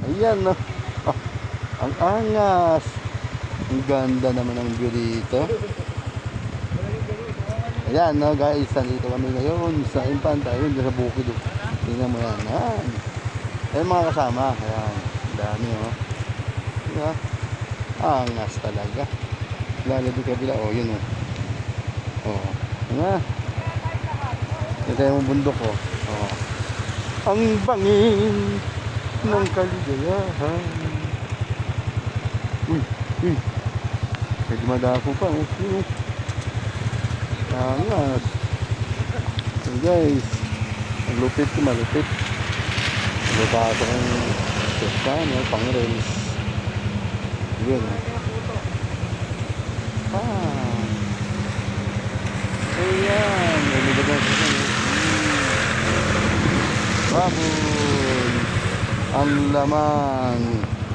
Ayan, no. Oh, ang angas. Ang ganda naman ng view dito. Ayan, no, guys. Nandito kami ngayon sa Infanta. Ayun, sa bukid. Oh. Tingnan mo yan. Ayan. Ayan mga kasama. Ayan. Dami, oh. Diba? Angas talaga. Lalo di kabila. Oh, yun, oh. Oh. Diba? Ito yung bundok, oh. Oh. Ang bangin ng kaligayahan. Uy, uy. Pwede madako pa, oh. Uy. Angas. So guys, malupit ko, malupit. Lupato kong sestan, pang race. Yun. Ayan. May nilagay ko dyan. Baboy. Ang laman.